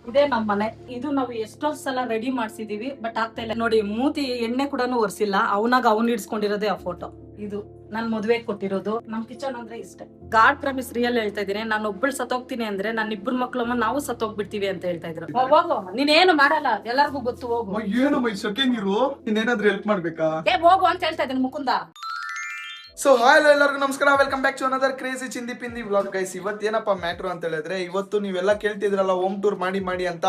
ಇದೇ ನಮ್ ಮನೆ. ಇದು ನಾವು ಎಷ್ಟೋ ಸಲ ರೆಡಿ ಮಾಡ್ಸಿದೀವಿ, ಬಟ್ ಆಗ್ತಾ ಇಲ್ಲ ನೋಡಿ. ಮೂತಿ ಎಣ್ಣೆ ಕೂಡ ಒರ್ಸಿಲ್ಲ. ಅವನಾಗ ಅವ್ನ್ ಇಡ್ಸ್ಕೊಂಡಿರೋದೇ ಆ ಫೋಟೋ. ಇದು ನಾನ್ ಮದ್ವೆ ಕೊಟ್ಟಿರೋದು. ನಮ್ ಕಿಚನ್ ಅಂದ್ರೆ ಇಷ್ಟೇ. ಗಾಡ್ ಪ್ರಾಮಿಸ್ ರಿಯಲ್ ಹೇಳ್ತಾ ಇದೀನಿ. ನಾನು ಒಬ್ಬಳು ಸತ್ತೋಗ್ತೀನಿ ಅಂದ್ರೆ ನನ್ನ ಇಬ್ಬರು ಮಕ್ಳಮ್ಮ ನಾವು ಸತ್ತೋಗ್ಬಿಡ್ತೀವಿ ಅಂತ ಹೇಳ್ತಾ ಇದ್ರು. ಹೋಗು, ನೀನೇನು ಮಾಡಲ್ಲ, ಎಲ್ಲಾರ್ಗು ಗೊತ್ತು, ಹೋಗು. ಏನು ಮೈಸೂಕೆ ನೀರು ಇನ್ನೇನಾದ್ರೂ ಹೆಲ್ಪ್ ಮಾಡ್ಬೇಕಾ? ಹೋಗು ಅಂತ ಹೇಳ್ತಾ ಇದ್ದೀನಿ ಮುಕುಂದ. ಸೊ ಹಾಯ್ ಎಲ್ಲರಿಗೂ ನಮಸ್ಕಾರ, welcome back to another crazy ಚಿಂದಿ ಪಿಂದಿ ವ್ಲಾಗ್ ಗೈಸ್. ಇವತ್ತೇನಪ್ಪ ಮ್ಯಾಟ್ರು ಅಂತ ಹೇಳಿದ್ರೆ, ಇವತ್ತು ನೀವೆಲ್ಲ ಕೇಳ್ತಿದ್ರಲ್ಲ ಹೋಮ್ ಟೂರ್ ಮಾಡಿ ಅಂತ.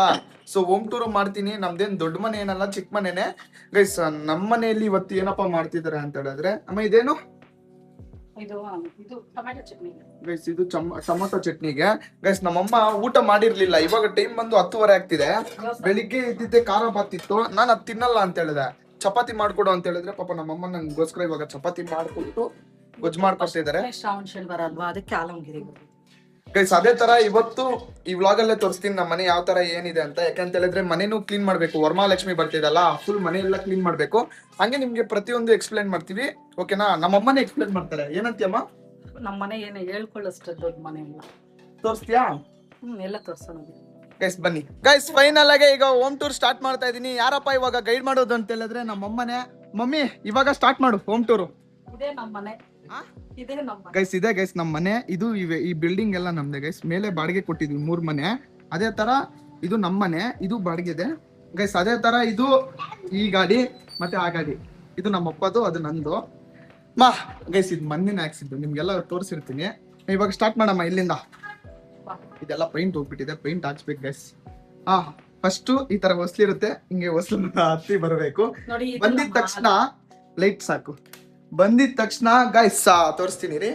ಸೊ ಹೋಮ್ ಟೂರ್ ಮಾಡ್ತೀನಿ. ನಮ್ದೇನ್ ದೊಡ್ಡ ಮನೆ ಏನಲ್ಲ, ಚಿಕ್ಕ ಮನೆನೆ ಗೈಸ್. ನಮ್ಮ ಮನೆಯಲ್ಲಿ ಇವತ್ತು ಏನಪ್ಪಾ ಮಾಡ್ತಿದಾರೆ ಅಂತ ಹೇಳಿದ್ರೆ, ಅಮ್ಮ ಇದೇನು ಇದು ಟೊಮ್ಯಾಟೊ ಚಟ್ನಿ ಗೈಸ್. ಇದು ಟೊಮೊಟೊ ಚಟ್ನಿಗೆ ಗೈಸ್. ನಮ್ಮಮ್ಮ ಊಟ ಮಾಡಿರ್ಲಿಲ್ಲ. ಇವಾಗ ಟೈಮ್ ಬಂದು 10:30 ಆಗ್ತಿದೆ. ಬೆಳಿಗ್ಗೆ ಇದ್ದಿದ್ದೆ ಖಾರ ಬಾತಿತ್ತು. ನಾನು ಅದು ತಿನ್ನಲ್ಲ ಅಂತ ಹೇಳಿದೆ. ಚಪಾತಿ ಮಾಡ್ಕೊಡು ಅಂತ ಹೇಳಿದ್ರೆ ಪಾಪ ನಮ್ಮಮ್ಮ ನಂಗೋಸ್ಕರ ಇವಾಗ ಚಪಾತಿ ಮಾಡ್ಕೊಟ್ಟು ಗೊಜ್ಜು ಮಾಡ್ಕೊಡ್ತಿದ್ದಾರೆ. ಶ್ರಾವಣ ಶನಿವಾರ ಅಲ್ವಾ, ಅದಕ್ಕೆ ಆಲಂಗಿರಿ ಗೈಸ್. ಅದೇ ತರ ಇವತ್ತು ಈ ವ್ಲಾಗ್ ಅಲ್ಲೇ ತೋರಿಸ್ತೀನಿ ನಮ್ಮ ಮನೆ ಯಾವ ತರ ಏನಿದೆ ಅಂತ. ಯಾಕಂತ ಹೇಳಿದ್ರೆ ಮನೆನೂ ಕ್ಲೀನ್ ಮಾಡ್ಬೇಕು. ವರಮಹಾಲಕ್ಷ್ಮಿ ಬರ್ತಿದಲ್ಲ, ಫುಲ್ ಮನೆ ಎಲ್ಲ ಕ್ಲೀನ್ ಮಾಡ್ಬೇಕು. ಹಂಗೆ ನಿಮ್ಗೆ ಪ್ರತಿಯೊಂದು ಎಕ್ಸ್ಪ್ಲೈನ್ ಮಾಡ್ತೀವಿ, ಓಕೆನಾ? ನಮ್ಮಮ್ಮನೇ ಎಕ್ಸ್ಪ್ಲೈನ್ ಮಾಡ್ತಾರೆ. ಏನಂತೀಯಮ್ಮ? ನಮ್ಮ ಮನೆ ಏನು ಹೇಳ್ಕೊಳ್ಳೋಷ್ಟು ದೊಡ್ಡ ಮನೆ ಇಲ್ಲ. ತೋರಿಸ್ತೀಯಾ? ಎಲ್ಲ ತೋರ್ಸೋಣ ಗೈಸ್, ಬನ್ನಿ ಗೈಸ್. ಫೈನಲ್ ಆಗಿ ಈಗ ಹೋಮ್ ಟೂರ್ ಸ್ಟಾರ್ಟ್ ಮಾಡ್ತಾ ಇದೀನಿ. ಯಾರಪ್ಪ ಇವಾಗ ಗೈಡ್ ಮಾಡೋದು ಅಂತ ಹೇಳಿದ್ರೆ ನಮ್ಮಮ್ಮನೇ. ಮಮ್ಮಿ ಇವಾಗ ಸ್ಟಾರ್ಟ್ ಮಾಡು ಹೋಮ್ ಟೂರ್. ಇದೇ ನಮ್ಮ ಮನೆ. ಗೈಸ್ ಇದೆ ಗೈಸ್ ನಮ್ಮ ಮನೆ. ಇದು ಈ ಬಿಲ್ಡಿಂಗ್ ಎಲ್ಲ ನಮ್ದೆ ಗೈಸ್. ಮೇಲೆ ಬಾಡಿಗೆ ಕೊಟ್ಟಿದ್ವಿ 3 ಮನೆ. ಅದೇ ತರ ಇದು ನಮ್ಮ ಮನೆ, ಇದು ಬಾಡಿಗೆ ಇದೆ ಗೈಸ್. ಅದೇ ತರ ಇದು ಈ ಗಾಡಿ ಮತ್ತೆ ಆ ಗಾಡಿ, ಇದು ನಮ್ಮ ಅಪ್ಪದು, ಅದು ನಂದು. ಗೈಸ್ ಇದು ಮೊನ್ನೆ ಹಾಕ್ಸಿದ್ದು, ನಿಮ್ಗೆಲ್ಲ ತೋರಿಸಿರ್ತೀನಿ. ಇವಾಗ ಸ್ಟಾರ್ಟ್ ಮಾಡಮ್ಮ ಇಲ್ಲಿಂದ. ಇದೆಲ್ಲ ಪೈಂಟ್ ಹೋಗ್ಬಿಟ್ಟಿದೆ, ಪೈಂಟ್ ಹಾಕ್ಸ್ಬೇಕು ಗೈಸ್. ಫಸ್ಟ್ ಈ ತರ ಹೊಸ್ಲಿರುತ್ತೆ, ಹಿಂಗೆ ಹೊಸ್ಲು ಹತ್ತಿ ಬರಬೇಕು. ಬಂದಿದ ತಕ್ಷಣ ಲೈಟ್ ಸಾಕು. ಬಂದಿದ ತಕ್ಷಣ ಗೈಸ್ ತೋರಿಸ್ತೀನಿ ರೀ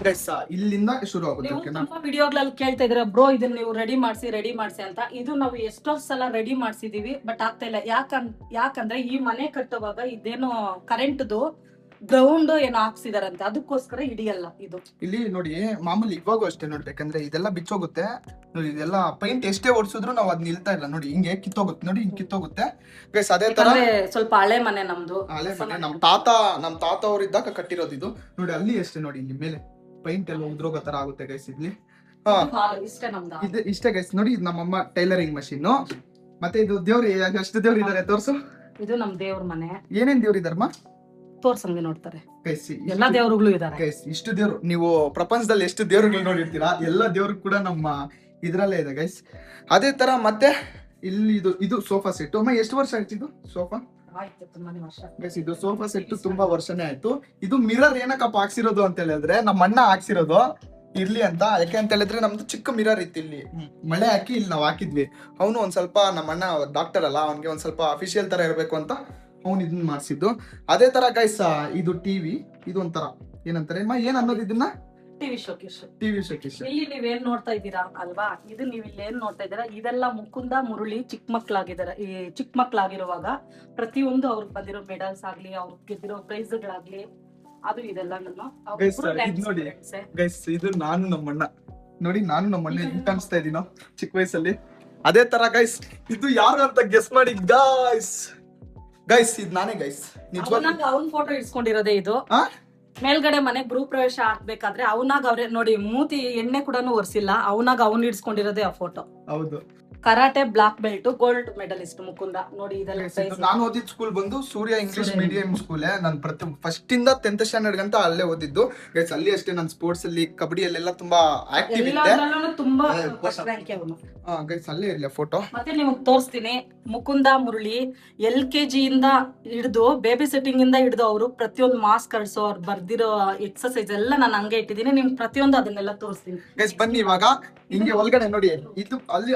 ಗೈಸ್. ಇಲ್ಲಿಂದ ಶುರು ಆಗುತ್ತೆ. ತುಂಬಾ ವಿಡಿಯೋಗಳಲ್ಲಿ ಕೇಳ್ತಾ ಇದ್ರ, ಬ್ರೋ ಇದನ್ನ ನೀವು ರೆಡಿ ಮಾಡ್ಸಿ ಅಂತ. ಇದು ನಾವು ಎಷ್ಟೋ ಸಲ ರೆಡಿ ಮಾಡ್ಸಿದೀವಿ, ಬಟ್ ಆಗ್ತಾ ಇಲ್ಲ. ಯಾಕಂದ್ರೆ ಈ ಮನೆ ಕಟ್ಟುವಾಗ ಇದೇನೋ ಕರೆಂಟ್ದು ಗ್ರೌಂಡ್ ಏನೋ ಹಾಕ್ಸಿದಾರಂತೆ, ಅದಕ್ಕೋಸ್ಕರ ಹಿಡಿಯಲ್ಲ ಇದು. ಇಲ್ಲಿ ನೋಡಿ, ಮಾಮೂಲಿ ಇವಾಗೂ ಅಷ್ಟೇ ನೋಡ್ಬೇಕಂದ್ರೆ ಇದೆಲ್ಲ ಬಿಚ್ಚೋಗುತ್ತೆ ನೋಡಿ. ಇದೆಲ್ಲ ಪೈಂಟ್ ಎಷ್ಟೇ ಓಡಿಸಿದ್ರು ನಾವು ಅದ್ ನಿಲ್ತಾ ಇಲ್ಲ ನೋಡಿ. ಹಿಂಗೆ ಕಿತ್ತೋಗುತ್ತೆ ನೋಡಿ, ಹಿಂಗ್ ಕಿತ್ತೋಗುತ್ತೆ ಗೈಸ್. ಅದೇ ತರ ಸ್ವಲ್ಪ ಹಳೆ ಮನೆ ನಮ್ದು. ಹಳೆ ಮನೆ ನಮ್ ತಾತ ಅವ್ರಿದ್ದಾಗ ಕಟ್ಟಿರೋದು ಇದು ನೋಡಿ. ಅಲ್ಲಿ ಅಷ್ಟೇ ನೋಡಿ, ಇಲ್ಲಿ ಮೇಲೆ ಪೈಂಟ್ ಎಲ್ಲ ಉದ್ರೋಗೋ ತರ ಆಗುತ್ತೆ ಗೈಸ್. ಇಲ್ಲಿ ಇಷ್ಟೇ ಗೈಸ್. ನೋಡಿ ಇದು ನಮ್ಮಮ್ಮ ಟೈಲರಿಂಗ್ ಮಷೀನ್. ಮತ್ತೆ ಇದು ದೇವ್ರಿ, ಎಷ್ಟು ದೇವ್ರು ಇದಾರೆ ತೋರ್ಸು. ಇದು ನಮ್ ದೇವ್ರ ಮನೆ. ಏನೇನ್ ದೇವ್ರು ಇದಾರಮ್ಮ ತೋರ್ಸಂಗೆ ನೋಡ್ತಾರೆ ಗೈಸ್. ಎಲ್ಲಾ ದೇವ್ರುಗಳು ಇದಾರೆ ಗೈಸ್. ಇಷ್ಟು ದೇವ್ರು, ನೀವು ಪ್ರಪಂಚದಲ್ಲಿ ಎಷ್ಟು ದೇವ್ರುಗಳು ನೋಡಿರ್ತೀರಾ, ಎಲ್ಲ ದೇವ್ರು ಕೂಡ ನಮ್ಮ ಇದ್ರಲ್ಲೇ ಇದೆ ಗೈಸ್. ಅದೇ ತರ ಮತ್ತೆ ಇಲ್ಲಿ ಇದು ಸೋಫಾ ಸೆಟ್. ಅಮ್ಮ ಎಷ್ಟು ವರ್ಷ ಆಯ್ತು ಇದು ಸೋಫಾ? ಗೈಸ್ ಇದು ಸೋಫಾ ಸೆಟ್ ತುಂಬಾ ವರ್ಷನೇ ಆಯ್ತು. ಇದು ಮಿರರ್ ಏನಕ್ಕಪ್ಪ ಹಾಕ್ಸಿರೋದು ಅಂತ ಹೇಳಿದ್ರೆ, ನಮ್ಮ ಅಣ್ಣ ಹಾಕ್ಸಿರೋದು ಇರ್ಲಿ ಅಂತ. ಯಾಕೆ ಅಂತ ಹೇಳಿದ್ರೆ ನಮ್ದು ಚಿಕ್ಕ ಮಿರರ್ ಇತ್ತು, ಇಲ್ಲಿ ಮಳೆ ಹಾಕಿ ಇಲ್ಲಿ ನಾವು ಹಾಕಿದ್ವಿ. ಅವನು ಒಂದ್ ಸ್ವಲ್ಪ, ನಮ್ಮ ಅಣ್ಣ ಡಾಕ್ಟರ್ ಅಲ್ಲ, ಅವ್ನಿಗೆ ಒಂದ್ ಸ್ವಲ್ಪ ಅಫಿಷಿಯಲ್ ತರ ಇರ್ಬೇಕು ಅಂತ ಅವ್ನು ಇದನ್ನ ಮಾಡಿಸಿದ್ದು. ಅದೇ ತರ ಗೈಸ್ ಇದು ಟಿವಿ. ಇದು ಒಂಥರ ಏನಂತಾರೆ ಏನ್ ಅನ್ನೋದು ಇದನ್ನ? TV showcase. ಇಲ್ಲಿ ನೀವೇನ್ ನೋಡ್ತಾ ಇದ್ದೀರಾ ಅಲ್ವಾ, ಇದು ನೀವು ಇಲ್ಲಿ ಏನ್ ನೋಡ್ತಾ ಇದ್ದೀರಾ, ಇದೆಲ್ಲ ಮುಕುಂದ ಮುರುಳಿ ಚಿಕ್ಕ ಮಕ್ಳಾಗಿದ್ದಾರೆ. ಈ ಚಿಕ್ಕ ಮಕ್ಳಾಗಿರುವಾಗ ಪ್ರತಿಯೊಂದು ಅವ್ರಿಗೆ ಬಂದಿರೋ ಮೆಡಲ್ಸ್ ಆಗ್ಲಿ, ಅವ್ರಿಗೆ ಗೆದ್ದಿರೋ ಪ್ರೈಸ್ ಗಳಾಗ್ಲಿ, ಅದು ಇದೆಲ್ಲ ನೋಡಿ ಗೈಸ್. ಇದು ನಾನು ನಮ್ಮಣ್ಣ ನೋಡಿ, ನಾನು ನಮ್ಮಣ್ಣ ಹೆಂಗ್ ಕಾಣಿಸ್ತಾ ಇದೀನೋ ಚಿಕ್ಕ ವಯಸ್ಸಲ್ಲಿ. ಅದೇ ತರ ಗೈಸ್ ಇದು ಯಾರು ಅಂತ ಗೆಸ್ ಮಾಡಿ ಗೈಸ್. ಇದು ನಾನೇ ಗೈಸ್. ಅವ್ನ ಫೋಟೋ ಇಡ್ಸ್ಕೊಂಡಿರೋದೇ ಇದು. ಮೇಲ್ಗಡೆ ಮನೆ ಗೃಹ ಪ್ರವೇಶ ಆಗ್ಬೇಕಾದ್ರೆ ಅವನಾಗ ಅವ್ರೆ ನೋಡಿ, ಮೂತಿ ಎಣ್ಣೆ ಕೂಡ ಒರ್ಸಿಲ್ಲ. ಅವನಾಗ ಅವ್ನ್ ಇಡ್ಸ್ಕೊಂಡಿರೋದೇ ಆ ಫೋಟೋ. ಹೌದು. Karate black belt, gold medalist Mukunda. ನೋಡಿ ಇದೆಲ್ಲ ನಾನು ಓದಿದ ಸ್ಕೂಲ್ ಬಂದು ಸೂರ್ಯ ಇಂಗ್ಲಿಷ್ ಮೀಡಿಯಂ ಸ್ಕೂಲ್. ನಾನು ಫಸ್ಟ್ ಇಂದ 10th ಸ್ಟ್ಯಾಂಡರ್ಡ್ ಗಂತ ಅಲ್ಲೇ ಓದಿದ್ದು ಗೈಸ್. ಅಲ್ಲಿ ಅಷ್ಟೇ ನಾನು ಸ್ಪೋರ್ಟ್ಸ್ ಅಲ್ಲಿ, ಕಬಡ್ಡಿಯಲ್ಲೆಲ್ಲ ತುಂಬಾ ಆಕ್ಟಿವ್ ಇದ್ದೆ. ತುಂಬಾ ರ್ಯಾಂಕ್ ಅವನು ಗೈಸ್. ಅಲ್ಲೇ ಇರ್ಲಿ ಫೋಟೋ. ಮತ್ತೆ ನಿಮಗ್ ತೋರಿಸ್ತೀನಿ. ಮುಕುಂದ ಮುರಳಿ LKG ಇಂದ ಹಿಡಿದು ಬೇಬಿ ಸೆಟ್ಟಿಂಗ್ ಇಂದ ಹಿಡಿದು ಅವರು ಪ್ರತಿಯೊಂದು ಮಾಸ್ ಕಳ್ಸೋ, ಅವ್ರು ಬರ್ದಿರೋ ಎಕ್ಸರ್ಸೈಸ್ ಎಲ್ಲ ನಾನು ಹಂಗೆ ಇಟ್ಟಿದ್ದೀನಿ. ನಿಮ್ಗೆ ಪ್ರತಿಯೊಂದು ಅದನ್ನೆಲ್ಲ ತೋರಿಸ್ತೀನಿ ಗೈಸ್. ಬನ್ನಿ ಇವಾಗ ಹಿಂಗೆ ಒಳಗಡೆ ನೋಡಿ. ಇದು ಅಲ್ಲಿ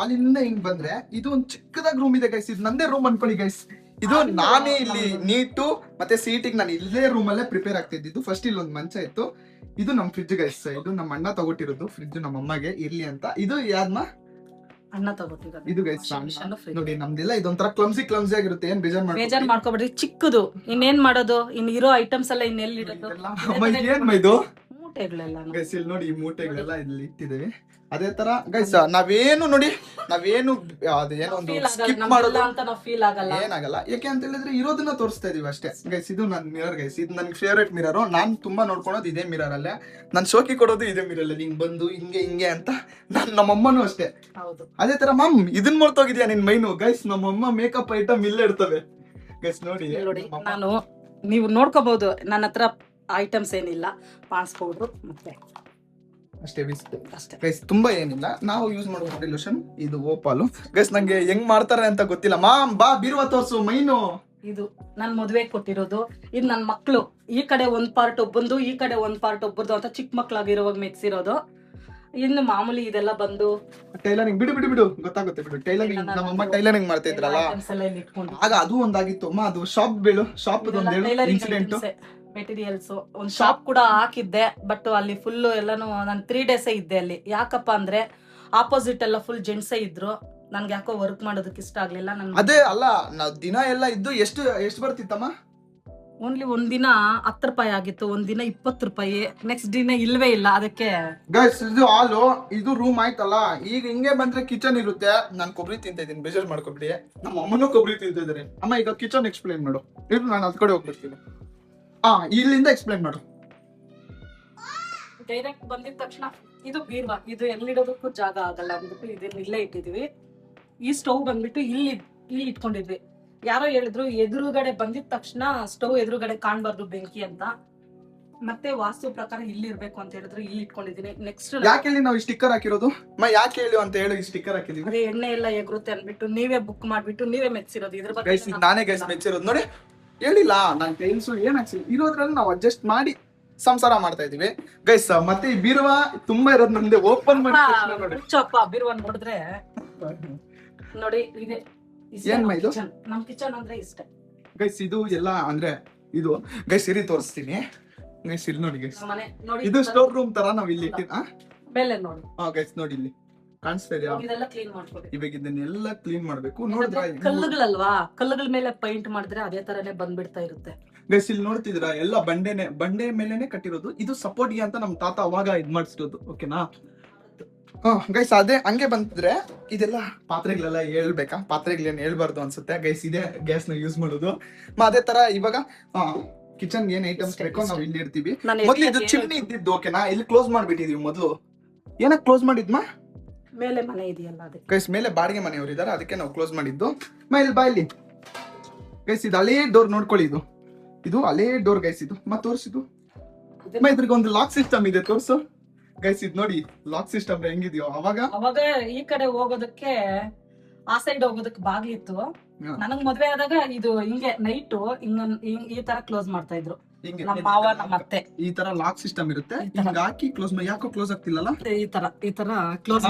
ಹಾಲಿಂದ ಹಿಂಗ್ ಬಂದ್ರೆ ಇದು ಒಂದ್ ಚಿಕ್ಕದಾಗಿ ರೂಮ್ ಇದೆ ಗೈಸ್. ಇದು ನಂದೇ ರೂಮ್ ಅನ್ಕೊಳ್ಳಿ ಗೈಸ್. ಇದು ನಾನೇ ಇಲ್ಲಿ ನೀಟು ಮತ್ತೆ ಸೀಟಿಗೆ ನಾನು ಇಲ್ಲೇ ರೂಮ್ ಅಲ್ಲೇ ಪ್ರಿಪೇರ್ ಆಗ್ತಿದ್ದು. ಫಸ್ಟ್ ಇಲ್ಲಿ ಒಂದು ಮಂಚ ಇತ್ತು. ಇದು ನಮ್ ಫ್ರಿಡ್ಜ್ ಗೈಸ್. ಇದು ನಮ್ಮ ಅಣ್ಣ ತಗೊಟ್ಟಿರೋದು ಫ್ರಿಡ್ಜ್, ನಮ್ಮ ಅಮ್ಮಗೆ ಇರ್ಲಿ ಅಂತ. ಇದು ಯಾದ್ಮ ಅಣ್ಣ ತಗೊಟ್ಟಿರೋದು. ಇದು ಗೈಸ್ ನೋಡಿ ನಮ್ದೆಲ್ಲ ಇದೊಂಥರ ಕ್ಲಮ್ಸಿ ಆಗಿರುತ್ತೆ. ಏನ್ ಬೇಜಾರ್ ಮಾಡ್ಕೊಬೇಡ್ರಿ, ಚಿಕ್ಕದು. ಇನ್ನೇನ್ ಮಾಡೋದು, ಇನ್ ಇರೋ ಐಟಮ್ಸ್ ಎಲ್ಲ ಇನ್ನೆಲ್ಲಿ ಇಡೋದು? ಇದು ಮೂಟೆಗಳೆಲ್ಲ ಗೈಸ್ ಇಲ್ಲಿ ನೋಡಿ ಈ ಮೂಟೆಗಳೆಲ್ಲ ಇಲ್ಲಿ ಇಟ್ಟಿದ್ದೇವೆ. ಅದೇ ತರ ಗೈಸ್ ನಾವೇನು ಅದೇನೋ ಒಂದು ಸ್ಕಿಪ್ ಮಾಡೋದು ಅಂತ ನಾವು ಫೀಲ್ ಆಗಲ್ಲ, ಏನಾಗಲ್ಲ. ಯಾಕೆ ಅಂತ ಹೇಳಿದ್ರೆ ಇರೋದನ್ನ ತೋರಿಸ್ತಾ ಇದೀವಿ ಅಷ್ಟೇ. ಗೈಸ್ ಇದು ನನ್ನ ಮಿರರ್ ಗೈಸ್, ಇದು ನನ್ಗೆ ಫೇವ್ರೇಟ್ ಮಿರರ್. ನಾನ್ ತುಂಬಾ ನೋಡ್ಕೊಳೋದು ಇದೇ ಮಿರರ್ ಅಲ್ಲೇ, ನನ್ ಶೋಕಿ ಕೊಡೋದು ಇದೇ ಮಿರರ್ ಅಲ್ಲಿ. ಹಿಂಗ್ ಬಂದು ಹಿಂಗೆ ಅಂತ ನಮ್ಮಮ್ಮನೂ ಅಷ್ಟೇ. ಅದೇ ತರ ಮಮ್ ಇದನ್ ಮರ್ತೋಗಿದ್ಯಾ ನಿನ್ ಮೈನು. ಗೈಸ್ ನಮ್ಮಮ್ಮ ಮೇಕಪ್ ಐಟಮ್ ಇಲ್ಲೇ ಇರ್ತವೆ ಗೈಸ್. ನೋಡಿ ನಾನು ನೀವು ನೋಡ್ಕೋಬಹುದು, ನನ್ನ ಹತ್ರ ಐಟಮ್ಸ್ ಏನಿಲ್ಲ, ಪಾನ್ಸ್ ಪೌಡರ್ ಮತ್ತೆ ಅಷ್ಟೇ ಗೈಸ್, ತುಂಬಾ ಏನಿಲ್ಲ. ನಾವು ಯೂಸ್ ಮಾಡೋ ಬಾಡಿ ಲೋಷನ್ ಇದು ಓಪಾಲು ಗೈಸ್. ನಂಗೆ ಹೆಂಗ್ ಮಾಡ್ತಾರೆ ಅಂತ ಗೊತ್ತಿಲ್ಲ. ಮಾಮ್ ಬಾ ಬೀರುವ ತೋರ್ಸು ಮೈನು. ಇದು ನನ್ ಮದ್ವೆ ಕೊಟ್ಟಿರೋದು. ಇದು ನನ್ ಮಕ್ಳು ಈ ಕಡೆ ಒಂದ್ ಪಾರ್ಟ್ ಒಬ್ಬಂದು, ಈ ಕಡೆ ಒಂದ್ ಪಾರ್ಟ್ ಒಬ್ಬರದು ಅಂತ ಚಿಕ್ಕ ಮಕ್ಳಾಗಿರುವಾಗ ಮೆಚ್ಚಿರೋದು. ಇನ್ನು ಮಾಮೂಲಿ ಇದೆಲ್ಲ ಬಂದು ಟೈಲರಿಂಗ್ ಬಿಡು ಗೊತ್ತಾಗುತ್ತೆ ಬಿಡು. ಟೈಲರಿಂಗ್ ನಮ್ಮಮ್ಮ ಟೈಲರಿಂಗ್ ಮಾಡ್ತಾ ಇದ್ರಲ್ಲ ಆಗ ಅದು ಒಂದಾಗಿತ್ತು ಅಮ್ಮ. ಅದು ಶಾಪ್ ಇನ್ಸಿಡೆಂಟ್. ಮೆಟೀರಿಯಲ್ಸ್ ಒಂದ್ ಶಾಪ್ ಕೂಡ ಹಾಕಿದ್ದೆ, ಬಟ್ ಅಲ್ಲಿ ಫುಲ್ ಎಲ್ಲಾನು ನಾನು 3 days ಇದ್ದೆ ಅಲ್ಲಿ. ಯಾಕಪ್ಪ ಅಂದ್ರೆ ಆಪೋಸಿಟ್ ಎಲ್ಲ ಫುಲ್ ಜೆಂಟ್ಸೇ ಇದ್ರು. ನನ್ಗೆ ಯಾಕೋ ವರ್ಕ್ ಮಾಡೋದಕ್ಕೆ ಇಷ್ಟ ಆಗ್ಲಿಲ್ಲ. ಅದೇ ಅಲ್ಲ, ನಾವ್ ದಿನ ಎಲ್ಲ ಇದ್ದು ಎಷ್ಟು ಬರ್ತಿತ್ತಮ್ಮ? ಓನ್ಲಿ ಒಂದಿನ 10 ರೂಪಾಯಿ ಆಗಿತ್ತು, ಒಂದಿನ 20 ರೂಪಾಯಿ. ನೆಕ್ಸ್ಟ್ ದಿನ ಇಲ್ವೇ ಇಲ್ಲ. ಅದಕ್ಕೆ ಗೈಸ್ ಇದು ಹಾಲು, ಇದು ರೂಮ್ ಆಯ್ತಲ್ಲ. ಈಗ ಹಿಂಗೆ ಬಂದ್ರೆ ಕಿಚನ್ ಇರುತ್ತೆ. ನಾನು ಕೊಬ್ಬರಿ ತಿಂತ ಇದ್ದೀನಿ, ಬೇಜಾರ್ ಮಾಡ್ಕೊಬಿಡಿ. ನಮ್ಮ ಅಮ್ಮನೂ ಕೊಬ್ಬರಿ ತಿಂತ ಇದಾರೆ. ಅಮ್ಮ ಈಗ ಕಿಚನ್ ಎಕ್ಸ್ಪ್ಲೇನ್ ಮಾಡು. ಇದು ನಾನು ಅದ್ ಕಡೆ ಹೋಗ್ಬಿಡ್ತೀನಿ. ಇಲ್ಲಿಂದ ಎಕ್ಸ್ಪ್ಲೇನ್ ಮಾಡು. ಡೈರೆಕ್ಟ್ ಬಂದಿದ ತಕ್ಷಣ ಇದು ಬೀರ್ವಾ, ಇದು ಎಲ್ಲಿಡೋದಕ್ಕೂ ಜಾಗ ಆಗಲ್ಲ ಅಂದ್ಬಿಟ್ಟು ಇದನ್ನ ಇಲ್ಲೇ ಇಟ್ಟಿದೀವಿ. ಈ ಸ್ಟವ್ ಬಂದ್ಬಿಟ್ಟು ಇಲ್ಲಿ ಇಟ್ಕೊಂಡಿದ್ವಿ. ಯಾರೋ ಹೇಳಿದ್ರು ಎದುರುಗಡೆ ಬಂದಿದ ತಕ್ಷಣ ಸ್ಟವ್ ಎದುರುಗಡೆ ಕಾಣ್ಬಾರ್ದು ಬೆಂಕಿ ಅಂತ. ಮತ್ತೆ ವಾಸ್ತು ಪ್ರಕಾರ ಇಲ್ಲಿ ಇರ್ಬೇಕು ಅಂತ ಹೇಳಿದ್ರು ಇಲ್ಲಿ ಇಟ್ಕೊಂಡಿದೀನಿ. ನೆಕ್ಸ್ಟ್ ಯಾಕೆ ಹೇಳಿ ನಾವು ಸ್ಟಿಕ್ಕರ್ ಹಾಕಿರೋದು? ಯಾಕೆ ಹೇಳಿ ಅಂತ ಹೇಳಿ ಸ್ಟಿಕ್ಕರ್ ಹಾಕಿದೀವಿ. ಅದೇ ಎಣ್ಣೆ ಎಲ್ಲ ಎಗರುತ್ತೆ ಅನ್ಬಿಟ್ಟು ನೀವೇ ಬುಕ್ ಮಾಡ್ಬಿಟ್ಟು ನೀವೇ ಮೆಚ್ಚಿರೋದು. ಇದ್ರ ಬಗ್ಗೆ ನಾನೇ ಗೈಸ್ ಮೆಚ್ಚಿರೋದು. ನೋಡಿ ಹೇಳಿಲ್ಲ ನಾನು ಟೈಲ್ಸು ಏನ್ ಹಾಕ್ಸಿಲ್ಲ, ಇರೋದ್ರಲ್ಲಿ ನಾವು ಅಡ್ಜಸ್ಟ್ ಮಾಡಿ ಸಂಸಾರ ಮಾಡ್ತಾ ಇದೀವಿ ಗೈಸ್. ಮತ್ತೆ ಈ ಬೀರುವ ತುಂಬಾ ಇರೋದು ನಮ್ದೆ. ಓಪನ್ ಮಾಡಿ ಬೀರುವ ನೋಡಿದ್ರೆ ನೋಡಿ ಇದೆ ನಮ್ ಕಿಚನ್ ಅಂದ್ರೆ ಇಷ್ಟ ಗೈಸ್. ಇದು ಎಲ್ಲ ಅಂದ್ರೆ ಇದು ಗೈಸ್ ಇರಿ ತೋರಿಸ್ತೀನಿ ಗೈಸ್. ಇಲ್ಲಿ ನೋಡಿ ಗೈಸ್, ಇದು ಸ್ಟೋರ್ ರೂಮ್ ತರ ನಾವ್ ಇಲ್ಲಿ ಮೇಲೆ ನೋಡಿ. ಗೈಸ್ ನೋಡಿ ಇಲ್ಲಿ ಕಾಣಿಸ್ತಾ ಇದೆಯಾ? ಇದೆಲ್ಲ ಕ್ಲೀನ್ ಮಾಡ್ಕೋಬೇಕು. ಇವಾಗ ಇದನ್ನೆಲ್ಲ ಕ್ಲೀನ್ ಮಾಡ್ಬೇಕು. ನೋಡಿದ್ರೆ ಕಲ್ಲುಗಳಲ್ವಾ, ಕಲ್ಲುಗಳ ಮೇಲೆ ಪೈಂಟ್ ಮಾಡಿದ್ರೆ ಅದೇ ತರನೇ ಬಂದ್ಬಿಡ್ತಾ ಇರುತ್ತೆ ಗೈಸ್. ಇಲ್ಲಿ ನೋಡ್ತಿದ್ರ ಎಲ್ಲ ಬಂಡೆ ಮೇಲೆನೆ ಕಟ್ಟಿರೋದು. ಇದು ಸಪೋರ್ಟ್ಗೆ ಅಂತ ನಮ್ ತಾತ ಅವಾಗ ಇದ್ ಮಾಡಿಸಿರೋದು. ಓಕೆನಾ ಗೈಸ್? ಅದೇ ಹಂಗೆ ಬಂತಿದ್ರೆ ಇದೆಲ್ಲ ಪಾತ್ರೆಗಳೆಲ್ಲ ಹೇಳ್ಬೇಕಾ? ಪಾತ್ರೆಗಳೇನು ಹೇಳ್ಬಾರ್ದು ಅನ್ಸುತ್ತೆ ಗೈಸ್. ಇದೇ ಗ್ಯಾಸ್ ನ ಯೂಸ್ ಮಾಡೋದು. ಅದೇ ತರ ಇವಾಗ ಕಿಚನ್ ಏನ್ ಐಟಮ್ಸ್ ಬೇಕೋ ನಾವ್ ಇಲ್ಲಿ ಇರ್ತೀವಿ. ಮೊದ್ಲು ಇದು ಚಿಮ್ನಿ ಇದ್ದಿದ್ದು. ಓಕೆನಾ? ಇಲ್ಲಿ ಕ್ಲೋಸ್ ಮಾಡ್ಬಿಟ್ಟಿದೀವಿ. ಮೊದ್ಲು ಏನಕ್ಕೆ ಕ್ಲೋಸ್ ಮಾಡಿದ್ಮಾ? ಮೇಲೆ ಮನೆ ಇದೆಯಲ್ಲ ಅದಕ್ಕೆ ಗೈಸ್. ಮೇಲೆ ಬಾಡಿಗೆ ಮನೆಯವರು ಇದಾರೆ, ಅದಕ್ಕೆ ನಾವು ಕ್ಲೋಸ್ ಮಾಡಿದ್ದು. ಇಲ್ಲಿ ಬಾ ಇಲ್ಲಿ ಗೈಸ್. ಇದು ಹಳೇ ಡೋರ್ ನೋಡ್ಕೊಳ್ಳಿ. ಇದು ಹಳೇ ಡೋರ್ ಗೈಸ್. ಇದು ತೋರಿಸಿದ್ದು ಇದ್ರಿಗೆ ಒಂದು ಲಾಕ್ ಸಿಸ್ಟಮ್ ಇದೆ. ತೋರ್ಸು ಗೈಸ್. ಇದು ನೋಡಿ ಲಾಕ್ ಸಿಸ್ಟಮ್ ಹೆಂಗಿದ್ಯೋ. ಅವಾಗ ಈ ಕಡೆ ಹೋಗೋದಕ್ಕೆ ಆ ಸೈಡ್ ಹೋಗೋದಕ್ಕೆ ಬಾಗಿಲಿತ್ತು. ನನಗ್ ಮದ್ವೆ ಆದಾಗ ಇದು ಹಿಂಗೆ ನೈಟ್ ಈ ತರ ಕ್ಲೋಸ್ ಮಾಡ್ತಾ ಇದ್ರು ನಮ್ಮ ಮಾವ ನಮ್ಮ ಅತ್ತೆ. ಈ ತರ ಲಾಕ್ ಸಿಸ್ಟಮ್ ಇರುತ್ತೆ. ಹಿಂಗ್ ಹಾಕಿ ಕ್ಲೋಸ್ ಯಾಕೋ ಕ್ಲೋಸ್ ಆಗ್ತಿಲ್ಲಲ್ಲ? ಈ ತರ ಕ್ಲೋಸ್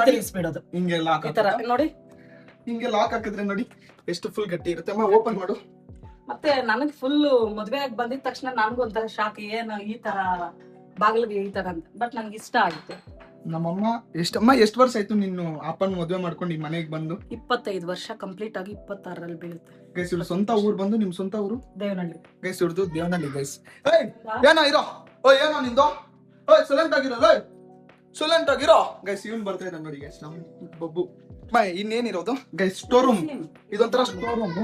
ತಿರ್ಗಿಸ್ಬಿಡೋದು. ಹಿಂಗೆ ಲಾಕ್ ಈ ತರ ನೋಡಿ, ಹಿಂಗೆ ಲಾಕ್ ಹಾಕಿದ್ರೆ ನೋಡಿ ಎಷ್ಟು ಫುಲ್ ಗಟ್ಟಿ ಇರುತ್ತೆ. ಓಪನ್ ಮಾಡು. ಮತ್ತೆ ನನಗ್ ಫುಲ್ ಮದ್ವೆ ಆಗಿ ಬಂದಿದ ತಕ್ಷಣ ನನ್ಗೂ ಒಂಥರ ಶಾಕ್, ಏನು ಈ ತರ ಬಾಗಿಲಿಗೆ ಈ ತರ ಅಂತ. ಬಟ್ ನನ್ಗೆ ಇಷ್ಟ ಆಯ್ತು. ನಮ್ಮಮ್ಮ ಎಷ್ಟು ವರ್ಷ ಆಯ್ತು ನೀನು ಅಪ್ಪನ ಮದ್ವೆ ಮಾಡ್ಕೊಂಡು ಈ ಮನೆಗೆ ಬಂದು? 25 ವರ್ಷ ಕಂಪ್ಲೀಟ್ ಆಗಿ 26ರಲ್ಲಿ ಬೀಳುತ್ತೆ ಗೈಸ್. ಇವ್ರು ಸ್ವಂತ ಊರು ಬಂದು ನಿಮ್ ಸ್ವಂತ ಊರು ದೇವನಹಳ್ಳಿ ಗೈಸ್. ಇವ್ರದ್ದು ದೇವನಹಳ್ಳಿ ಗೈಸ್. ಏನೋ ಇರೋ ಏನೋ ನಿಂದು ಸೈಲೆಂಟ್ ಆಗಿರೋ ಸೈಲೆಂಟ್ ಆಗಿರೋ ಗೈಸ್. ಇವನ್ ಬರ್ತಾ ಇದ್ದಾನೆ ನೋಡಿ ಗೈಸ್, ನಮ್ ಬಬ್ಬು. ಇನ್ನೇನಿರೋದು ಗೈಸ್? Store room. ಇದೊಂಥರ ಸ್ಟೋರ್ ರೂಮ್.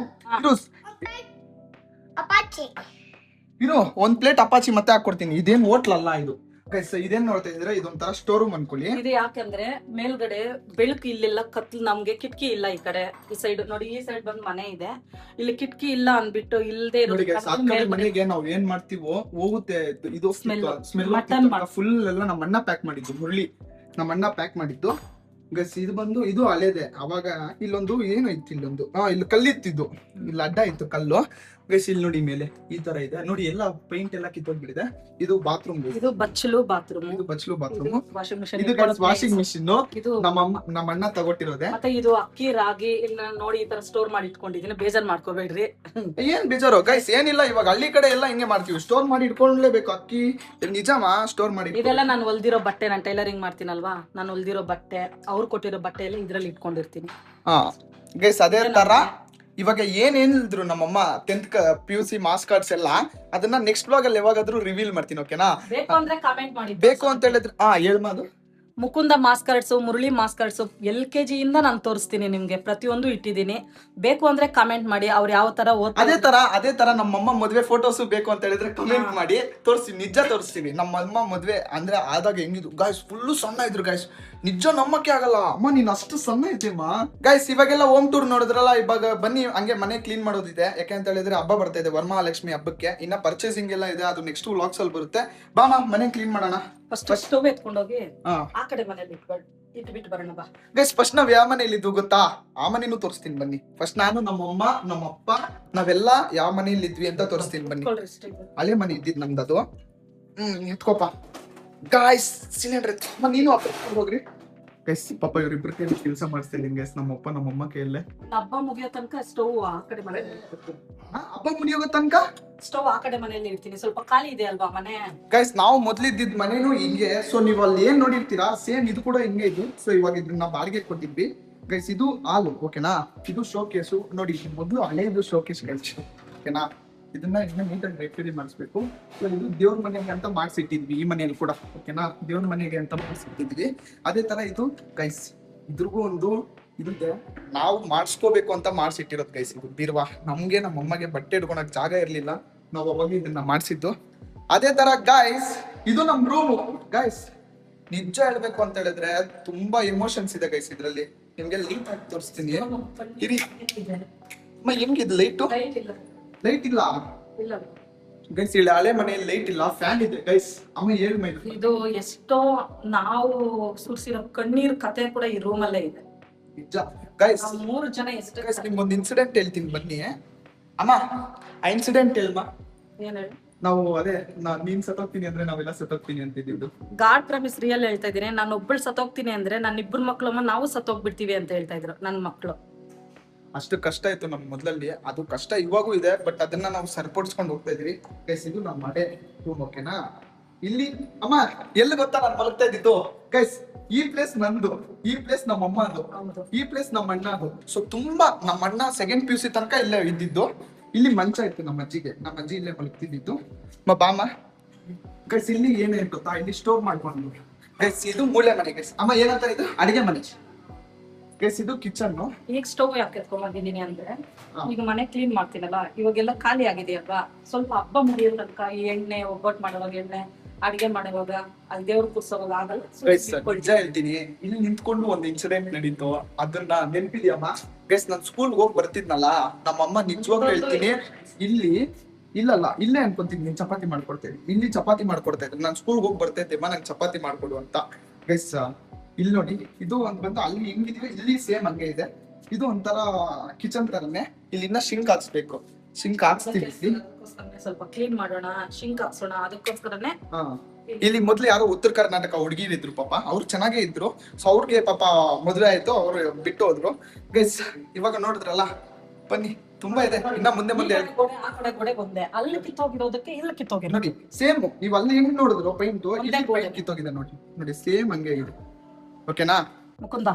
ಇರು ಒಂದ್ ಪ್ಲೇಟ್ ಅಪಾಚಿ ಮತ್ತೆ ಹಾಕೊಡ್ತೀನಿ. ಇದೇನ್ ಹೋಟ್ಲ್ ಅಲ್ಲ ಇದು ಗೈಸ್. ಇದೇನ್ ನೋಡ್ತಾ ಇದ್ರೆ ಇದೊಂಥರ ಸ್ಟೋರ್ ರೂಮ್ ಅನ್ಕೊಳ್ಳಿ. ಇದು ಯಾಕಂದ್ರೆ ಮೇಲ್ಗಡೆ ಬೆಳಕು ಇಲ್ಲೆಲ್ಲ ಕತ್ಲು, ನಮ್ಗೆ ಕಿಟಕಿ ಇಲ್ಲ ಈ ಕಡೆ. ಈ ಸೈಡ್ ನೋಡಿ, ಈ ಸೈಡ್ ಬಂದ್ ಮನೆ ಇದೆ, ಇಲ್ಲಿ ಕಿಟಕಿ ಇಲ್ಲ ಅನ್ಬಿಟ್ಟು ಇಲ್ದೇ ಮನೆಗೆ ನಾವ್ ಏನ್ ಮಾಡ್ತೀವೋ ಹೋಗುತ್ತೆ ಇದು ಸ್ಮೆಲ್. ಫುಲ್ ಎಲ್ಲ ನಮ್ಮ ಅಣ್ಣ ಪ್ಯಾಕ್ ಮಾಡಿದ್ದು. ಮುರಳಿ ನಮ್ಮ ಅಣ್ಣ ಪ್ಯಾಕ್ ಮಾಡಿದ್ದು ಗೈಸ್. ಇದು ಬಂದು ಇದು ಹಳೇದೆ. ಅವಾಗ ಇಲ್ಲೊಂದು ಏನು ಇತ್ತು, ಇಲ್ಲೊಂದು ಇಲ್ಲಿ ಕಲ್ಲಿತ್ತಿದ್ದು, ಇಲ್ಲಿ ಅಡ್ಡ ಇತ್ತು ಕಲ್ಲು ಗೈಸ್. ಇಲ್ಲಿ ನೋಡಿ ಮೇಲೆ ಈ ತರ ಇದೆ ನೋಡಿ, ಎಲ್ಲ ಪೇಂಟ್ ಎಲ್ಲ ಕಿತ್ತೋಗ್ಬಿಟ್ಟಿದೆ. ಇದು ಬಾತ್ರೂಮ್. ಇದು ಬಚ್ಚಲು ಬಾತ್ರೂಮ್. ಇದು ಬಚ್ಚಲು ಬಾತ್ರೂಮ್. Washing machine. ಇದು ವಾಷಿಂಗ್ ಮಿಷಿನ್ ನಮ್ಮ ಅಣ್ಣ ತಗೊಟ್ಟಿರೋದೆ. ಮತ್ತೆ ಇದು ಅಕ್ಕಿ ರಾಗಿ ಇಲ್ಲ ನೋಡಿ, ಈ ತರ ಸ್ಟೋರ್ ಮಾಡಿ ಇಟ್ಕೊಂಡಿದೀನಿ. ಬೇಜಾರ್ ಮಾಡ್ಕೋಬೇಡ್ರಿ. ಏನ್ ಬೇಜಾರು ಗೈಸ್? ಏನಿಲ್ಲ, ಇವಾಗ ಹಳ್ಳಿ ಕಡೆ ಎಲ್ಲ ಹಿಂಗೆ ಮಾಡ್ತೀವಿ, ಸ್ಟೋರ್ ಮಾಡಿ ಇಟ್ಕೊಂಡ್ಲೇಬೇಕು ಅಕ್ಕಿ. ನಿಜಮಾ? ಸ್ಟೋರ್ ಮಾಡಿ. ಇದೆಲ್ಲ ನಾನು ಹೊಲ್ದಿರೋ ಬಟ್ಟೆ, ನಾನು ಟೈಲರಿಂಗ್ ಮಾಡ್ತೀನಲ್ವಾ, ನಾನು ಹೊಲ್ದಿರೋ ಬಟ್ಟೆ, ಅವ್ರು ಕೊಟ್ಟಿರೋ ಬಟ್ಟೆ ಎಲ್ಲ ಇದ್ರಲ್ಲಿ ಇಟ್ಕೊಂಡಿರ್ತೀನಿ ಗೈಸ್. ಅದೇ ತರ ಇವಾಗ ಏನಿದ್ರು ನಮ್ಮಮ್ಮ 10th PUC ಮಾರ್ಕ್ಸ್ ಕಾರ್ಡ್ಸ್ ಎಲ್ಲ ಅದನ್ನ ನೆಕ್ಸ್ಟ್ ಬ್ಲಾಗ್ ಅಲ್ಲಿ ಯಾವಾಗಾದ್ರೂ ರಿವೀಲ್ ಮಾಡ್ತೀನಿ, ಓಕೆನಾ? ಬೇಕು ಅಂದ್ರೆ ಕಾಮೆಂಟ್ ಮಾಡಿ. ಬೇಕು ಅಂತ ಹೇಳಿದ್ರೆ ಹೇಳ್ಮಾ ಅದು ಮುಕುಂದ ಮಾಸ್ಕರ್ಡ್ಸು, ಮುರಳಿ ಮಾಸ್ಕರ್ಡ್ಸು LKG ಇಂದ ನಾನು ತೋರಿಸ್ತೀನಿ ನಿಮ್ಗೆ, ಪ್ರತಿಯೊಂದು ಇಟ್ಟಿದ್ದೀನಿ. ಬೇಕು ಅಂದ್ರೆ ಕಾಮೆಂಟ್ ಮಾಡಿ ಅವ್ರು ಯಾವ ತರ ಅದೇ ತರ ನಮ್ಮಮ್ಮ ಮದ್ವೆ ಫೋಟೋಸ್ ಬೇಕು ಅಂತ ಹೇಳಿದ್ರೆ ಕಮೆಂಟ್ ಮಾಡಿ ತೋರಿಸ್ತೀನಿ, ನಿಜ ತೋರಿಸ್ತೀನಿ. ನಮ್ಮಮ್ಮ ಮದ್ವೆ ಅಂದ್ರೆ ಆದಾಗ ಹೆಂಗಿದ್ರು ಗಾಯ್ಸ್, ಫುಲ್ಲು ಸಣ್ಣ ಇದ್ರು ಗಾಯ್ಸ್, ನಿಜ ನಮ್ಮಕ್ಕೆ ಆಗಲ್ಲ ಅಮ್ಮ ನೀನ್ ಅಷ್ಟು ಸಣ್ಣ ಇದ್ದೀಮ್ಮ ಗಾಯ್ಸ್. ಇವಾಗೆಲ್ಲ ಹೋಮ್ ಟೂರ್ ನೋಡಿದ್ರಲ್ಲ, ಇವಾಗ ಬನ್ನಿ ಹಂಗೆ ಮನೆ ಕ್ಲೀನ್ ಮಾಡೋದಿದೆ. ಯಾಕೆ ಅಂತ ಹೇಳಿದ್ರೆ ಹಬ್ಬ ಬರ್ತಾ ಇದೆ, ವರಮಹಾಲಕ್ಷ್ಮಿ ಹಬ್ಬಕ್ಕೆ. ಇನ್ನ ಪರ್ಚೇಸಿಂಗ್ ಎಲ್ಲ ಇದೆ, ಅದು ನೆಕ್ಸ್ಟ್ ವ್ಲಾಗ್ಸ್ ಅಲ್ಲಿ ಬರುತ್ತೆ. ಬಾ ಮನೆ ಕ್ಲೀನ್ ಮಾಡೋಣ. ಫಸ್ಟ್ ಸ್ಟವ್ ಎತ್ಕೊಂಡೋಗಿ ಆ ಕಡೆ ಮನೇಲಿ ಇಟ್ಬಿಟ್ಟು ಬರೋಣ ಬಾ ಗೈಸ್. ಫಸ್ಟ್ ನಾವ್ ಯಾವ ಮನೇಲಿ ಇದ್ವು ಗೊತ್ತಾ? ಆ ಮನೇನು ತೋರಿಸ್ತೀನಿ ಬನ್ನಿ. ಫಸ್ಟ್ ನಾನು, ನಮ್ಮಮ್ಮ, ನಮ್ಮಪ್ಪ ನಾವೆಲ್ಲ ಯಾವ ಮನೇಲಿ ಇದ್ವಿ ಅಂತ ತೋರಿಸ್ತೀನಿ ಬನ್ನಿ. ಹಳೆ ಮನೆ ಇದ್ದಿದ್ ನಮ್ದದು. ಎತ್ಕೋಪ ಗಾಯ್ಸ್, ಸಿಲಿಂಡರ್ ನೀನು ಹೋಗ್ರಿ ಗೈಸ್. ಪಾಪ ಇವ್ರಿಬ್ರು ಕೈಯಲ್ಲಿ ಕೆಲಸ ಮಾಡಿಸ್ತೀನಿ ಗೈಸ್, ನಮ್ಮಪ್ಪ ನಮ್ಮಮ್ಮ ಕೈಯಲ್ಲೇ. ಹಬ್ಬ ಮುಗಿಯೋ ತನಕ ಸ್ಟವ್ ಆ ಕಡೆ ಮನೇಲಿ, ಹಬ್ಬ ಮುಗಿಯೋ ತನಕ ಸ್ಟವ್ ಆ ಕಡೆ ಮನೇಲಿ ಇರ್ತೀನಿ. ಸ್ವಲ್ಪ ಖಾಲಿ ಇದೆ ಅಲ್ವಾ ಮನೆ ಗೈಸ್. ನಾವು ಮೊದ್ಲಿದ್ದಿದ್ ಮನೇನು ಹಿಂಗೆ. ಸೊ ನೀವು ಅಲ್ಲಿ ಏನ್ ನೋಡಿರ್ತೀರಾ ಸೇಮ್ ಇದು ಕೂಡ ಹಿಂಗೆ ಇದು. ಸೊ ಇವಾಗ ಇದನ್ನ ಬಾಡಿಗೆ ಕೊಟ್ಟಿದ್ವಿ ಗೈಸ್. ಇದು ಹಾಲು, ಓಕೆನಾ? ಇದು ಶೋಕೇಸು ನೋಡಿ, ಮೊದಲು ಹಳೇದು ಶೋಕೇಸ್ ಗೈಸ್, ಓಕೆನಾ? ಇದನ್ನ ನೀಟಾಗಿ ರಿಪೇರಿ ಮಾಡಿಸ್ಬೇಕು. ಸೊ ಇದು ದೇವ್ರ ಮನೆಗೆ ಅಂತ ಮಾಡಿಸಿಟ್ಟಿದ್ವಿ, ಈ ಮನೆಯಲ್ಲಿ ಕೂಡ, ಓಕೆನಾ? ದೇವ್ರ ಮನೆಗೆ ಅಂತ ಮಾಡಿಸಿಟ್ಟಿದ್ವಿ. ಅದೇ ತರ ಇದು ಗೈಸ್, ಇದ್ರಿಗೂ ಒಂದು ಇರುತ್ತೆ, ನಾವು ಮಾಡಿಸ್ಕೋಬೇಕು ಅಂತ ಮಾಡಿಸಿಟ್ಟಿರೋದು ಗೈಸ್. ಇದು ಬೀರ್ವಾ. ನಮ್ಗೆ ನಮ್ಮಮ್ಮಗೆ ಬಟ್ಟೆ ಇಟ್ಕೊಳಕ್ ಜಾಗ ಇರ್ಲಿಲ್ಲ, ನಾವು ಅವಾಗ ಇದನ್ನ ಮಾಡಿಸಿದ್ದು. ಅದೇ ತರ ಗೈಸ್, ಇದು ನಮ್ ರೂಮು ಗೈಸ್. ನಿಜ ಹೇಳ್ಬೇಕು ಅಂತ ಹೇಳಿದ್ರೆ ತುಂಬಾ ಎಮೋಷನ್ಸ್ ಇದೆ ಗೈಸ್ ಇದ್ರಲ್ಲಿ. ನಿಮ್ಗೆ ಲೈಟ್ ಹಾಕಿ ತೋರಿಸ್ತೀನಿ ಇರಿ. ಹೆಂಗಿದ್ ಲೈಟು? ಲೈಟ್ ಇಲ್ಲ ಗೈಸ್, ಇಲ್ಲಿ ಹಳೆ ಮನೆಯಲ್ಲಿ ಲೈಟ್ ಇಲ್ಲ, ಫ್ಯಾನ್ ಇದೆ ಗೈಸ್. ಅಮ್ಮ ಹೇಳಿ ಮೈದು, ಇದು ಎಷ್ಟೋ ನಾವು ಸುರಿಸಿರೋ ಕಣ್ಣೀರ್ ಕತೆ ಕೂಡ ಈ ರೂಮ್ ಅಲ್ಲೇ ಇದೆ ನಿಜ ಗೈಸ್. 3 ಜನ ಎಷ್ಟು ಗೈಸ್ ನಿಮ್ಗೊಂದು ಇನ್ಸಿಡೆಂಟ್ ಹೇಳ್ತೀನಿ ಬನ್ನಿ. ಅಮ್ಮ ಆ ಇನ್ಸಿಡೆಂಟ್ ಹೇಳ್ಮಾ. ಏನ್ ಹೇಳಿ? ನಾವು ಅದೇ ನೀನ್ ಸತ್ತೋಗ್ತೀನಿ ಅಂದ್ರೆ ನಾವೆಲ್ಲ ಸತ್ತೋಗ್ತೀನಿ ಅಂತಿದ್ದು. ಗಾಡ್ ಪ್ರಾಮಿಸ್ ರಿಯಲ್ ಹೇಳ್ತಾ ಇದೀನಿ. ನಾನು ಒಬ್ಬಳು ಸತ್ತೋಗ್ತೀನಿ ಅಂದ್ರೆ ನನ್ನ ಇಬ್ಬರು ಮಕ್ಳಮ್ಮ ನಾವು ಸತ್ತೋಗ್ಬಿಡ್ತೀವಿ ಅಂತ ಹೇಳ್ತಾ ಇದ್ರು ನನ್ನ ಮಕ್ಳು. ಅಷ್ಟು ಕಷ್ಟ ಇತ್ತು ನಮ್ ಮೊದಲಲ್ಲಿ, ಅದು ಕಷ್ಟ ಇವಾಗೂ ಇದೆ, ಬಟ್ ಅದನ್ನ ನಾವು ಸರಿಪಡಿಸ್ಕೊಂಡು ಹೋಗ್ತಾ ಇದೀವಿ ಗೈಸ್. ಇದು ನಮ್ಮ ಮನೆ ರೂಮ್, ಓಕೆನಾ? ಇಲ್ಲಿ ಅಮ್ಮ ಎಲ್ಲಿ ಗೊತ್ತಾ ನಾನು ಮಲಗ್ತಾ ಇದ್ದಿದ್ದು ಗೈಸ್? ಈ ಪ್ಲೇಸ್ ನಂದು, ಈ ಪ್ಲೇಸ್ ನಮ್ಮ ಅಮ್ಮದು, ಈ ಪ್ಲೇಸ್ ನಮ್ಮ ಅಣ್ಣದು. ಸೊ ತುಂಬಾ ನಮ್ಮ ಅಣ್ಣ 2nd PUC ತನಕ ಇಲ್ಲೇ ಇದ್ದಿದ್ದು. ಇಲ್ಲಿ ಮಂಚ ಇತ್ತು ನಮ್ಮ ಅಜ್ಜಿಗೆ, ನಮ್ಮ ಅಜ್ಜಿ ಇಲ್ಲೇ ಮಲಗ್ತಿದ್ದು. ಬಾಮ ಗೈಸ್, ಇಲ್ಲಿ ಏನೇ ಗೊತ್ತಾ, ಇಲ್ಲಿ ಸ್ಟೋವ್ ಮಾಡ್ಕೊಂಡು ಗೈಸ್. ಇದು ಮೂಲೆ ಮನೆ ಗೈಸ್. ಅಮ್ಮ ಏನಂತ ಇದು? ಅಡಿಗೆ ಮನೆ ಗೈಸ್. ಇದು ಕಿಚನ್. ಈಗ ಸ್ಟವ್ ಯಾಕೆ ಎತ್ಕೊಂಡ್ ಬಂದಿದ್ದೀನಿ ಅಂದ್ರೆ, ಈಗ ಮನೆ ಕ್ಲೀನ್ ಮಾಡ್ತೀನಲ್ಲ, ಇವಾಗೆಲ್ಲ ಖಾಲಿ ಆಗಿದೆಯಲ್ವಾ, ಸ್ವಲ್ಪ ಹಬ್ಬ ಮುಗಿಯೋ ತನಕ ಈ ಎಣ್ಣೆ ಒಬ್ಬಟ್ಟು ಮಾಡುವಾಗ, ಎಣ್ಣೆ ಅಡಿಗೆ ಮಾಡುವಾಗ, ಅಲ್ಲಿ ದೇವ್ರ ಕೂರ್ಸೋವಾಗ ಆಗಲ್ಲ. ನಿಜ ಹೇಳ್ತೀನಿ, ಇಲ್ಲಿ ನಿಂತ್ಕೊಂಡು ಒಂದು ಇನ್ಸಿಡೆಂಟ್ ನಡೀತು, ಅದನ್ನ ನೆನ್ಪಿದ್ಯಮ್ಮ ಗೈಸ್? ನಾನ್ ಸ್ಕೂಲ್ ಹೋಗಿ ಬರ್ತಿದ್ನಲ್ಲ, ನಮ್ಮಮ್ಮ ನಿಜವಾಗ್ಲೂ ಹೇಳ್ತೀನಿ, ಇಲ್ಲಿ ಇಲ್ಲಲ್ಲ ಇಲ್ಲೇ ಅನ್ಕೊಂತೀನಿ, ನೀನ್ ಚಪಾತಿ ಮಾಡ್ಕೊಡ್ತೇವೆ, ಇಲ್ಲಿ ಚಪಾತಿ ಮಾಡ್ಕೊಡ್ತಾ ಇದ್ದೆ. ನಾನ್ ಸ್ಕೂಲ್ಗೆ ಹೋಗಿ ಬರ್ತಾ ಇದ್ದೆಮ್ಮ, ನಂಗೆ ಚಪಾತಿ ಮಾಡ್ಕೊಡು ಅಂತ ಗೈಸ್. ಇಲ್ಲಿ ನೋಡಿ, ಇದು ಒಂದ್ ಬಂದು ಅಲ್ಲಿ ಹೆಂಗಿದೀವಿ ಇಲ್ಲಿ ಸೇಮ್ ಹಂಗೆ ಇದೆ. ಇದು ಒಂಥರ ಕಿಚನ್ ತರನೇ. ಇಲ್ಲಿ ಇನ್ನ ಶಿಂಕ್ ಹಾಕ್ಸ್ಬೇಕು, ಶಿಂಕ್ ಹಾಕ್ಸ್ತೀವಿ. ಸ್ವಲ್ಪ ಕ್ಲೀನ್ ಮಾಡೋಣ, ಶಿಂಕ್ ಹಾಕ್ಸೋಣ, ಅದಕ್ಕೋಸ್ಕರನೇ. ಇಲ್ಲಿ ಮೊದ್ಲು ಯಾರೋ ಉತ್ತರ ಕರ್ನಾಟಕ ಹುಡುಗಿರಿದ್ರು ಪಾಪ, ಅವ್ರು ಚೆನ್ನಾಗೇ ಇದ್ರು. ಸೊ ಅವ್ರಿಗೆ ಪಾಪ ಮದುವೆ ಆಯ್ತು, ಅವ್ರು ಬಿಟ್ಟು ಹೋದ್ರು ಗೈಸ್. ಇವಾಗ ನೋಡಿದ್ರಲ್ಲ, ಬನ್ನಿ ತುಂಬಾ ಇದೆ, ಇನ್ನ ಮುಂದೆ ಮುಂದೆ ಆ ಕಡೆ ಗೋಡೆ ಒಂದೇ, ಅಲ್ಲಿ ಕಿತ್ತೋಗಿರೋದಕ್ಕೆ ಇಲ್ಲಿ ಕಿತ್ತೋಗಿ ನೋಡಿ. ಸೇಮ್ ನೀವು ಅಲ್ಲಿ ಹೆಂಗ್ ನೋಡಿದ್ರು ಪೈಂಟ್, ಇಲ್ಲಿ ಪೈಂಟ್ ಕಿತ್ತೋಗಿದೆ ನೋಡಿ, ನೋಡಿ ಸೇಮ್ ಹಂಗೆ ಇದೆ, ಓಕೆನಾ? ಮುಕುಂದ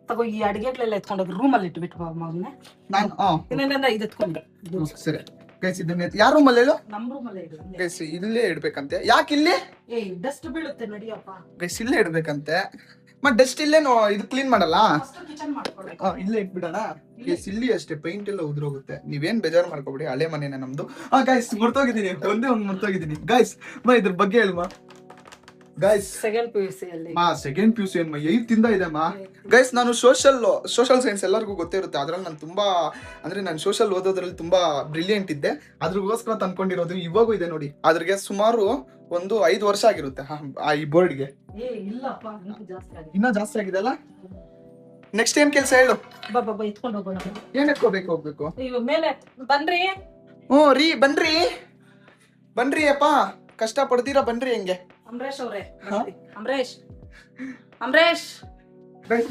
ತಗೋ, ಈ ಅಡಿಗೆಗಳೆಲ್ಲ ಎತ್ಕೊಂಡೋಗಿ ರೂಮ್ ಅಲ್ಲಿ ಇಟ್ಬಿಟ್ಟು ಮಗನೆ. ನಾನು ಇದು ಎತ್ಕೊಂಡೆ. ಸರಿ ಗೈಸ್, ಇದನ್ನ ಯಾರ ರೂಮ್ ಅಲ್ಲಿ ಹೇಳು? ನಮ್ ರೂಮ್ ಅಲ್ಲೇ ಇದೆ ಗೈಸ್. ಇಲ್ಲೇ ಇಡ್ಬೇಕಂತೆ. ಯಾಕೆ ಇಲ್ಲಿ? ಡಸ್ಟ್ ಬೀಳುತ್ತೆ ನಡಿಯಪ್ಪ ಗೈಸ್. ಇಲ್ಲೇ ಇಡ್ಬೇಕಂತೆ. ಮತ್ ಡಸ್ಟ್ ಇಲ್ಲೇನು ಇದು ಕ್ಲೀನ್ ಮಾಡಲ್ಲ? ಇಲ್ಲೇ ಇಟ್ಬಿಡೋಣ ಗೈಸ್. ಇಲ್ಲಿ ಅಷ್ಟೇ ಪೈಂಟ್ ಎಲ್ಲ ಉದ್ರೋಗುತ್ತೆ, ನೀವೇನ್ ಬೇಜಾರು ಮಾಡ್ಕೊಬಿಡಿ, ಹಳೆ ಮನೇನೆ ನಮ್ದು. ಗೈಸ್ ಮರ್ತೋಗಿದ್ದೀನಿ, ಒಂದೇ ಒಂದು ಮರ್ತೋಗಿದ್ದೀನಿ ಗೈಸ್. ಇದ್ರ ಬಗ್ಗೆ ಹೇಳ್ಮಾ ಗೈಸ್. 2nd PUC ಅಲ್ಲಿ 2nd PUC ಏನ್ಮ 8th ಇಂದ ಇದೆಮ್ಮ ಗೈಸ್. ನಾನು ಸೋಷಲ್ ಸೈನ್ಸ್ ಎಲ್ಲರಿಗೂ ಗೊತ್ತೇ ಇರುತ್ತೆ, ಅದ್ರಲ್ಲಿ ನಾನು ತುಂಬಾ ಅಂದ್ರೆ ನಾನು ಸೋಷಲ್ ಓದೋದ್ರಲ್ಲಿ ತುಂಬಾ ಬ್ರಿಲಿಯಂಟ್ ಇದ್ದೆ. ಅದ್ರಗೋಸ್ಕರ ತಂದ್ಕೊಂಡಿರೋದು ಇವಾಗೂ ಇದೆ ನೋಡಿ. ಅದ್ರಿಗೆ ಸುಮಾರು ಒಂದು 5 ವರ್ಷ ಆಗಿರುತ್ತೆ ಈ ಬೋರ್ಡ್ಗೆ. ಇನ್ನ ಜಾಸ್ತಿ ಆಗಿದೆ ಅಲ್ಲ? ನೆಕ್ಸ್ಟ್ ಏನ್ ಕೆಲ್ಸ ಹೇಳು? ಎತ್ಕೊಂಡು ಹೋಗೋಣ. ಏನ್ ಎತ್ಕೋಬೇಕು? ಹೋಗ್ಬೇಕು ಮೇಲೆ ಬನ್ರಿ. ರೀ ಬನ್ರಿ, ಬನ್ರಿ ಅಪ್ಪ, ಕಷ್ಟ ಪಡ್ತೀರಾ ಬನ್ರಿ. ಹೆಂಗೆ ಅಮರೇಶ್ ಅವ್ರೆ, ಅಮರೇಶ್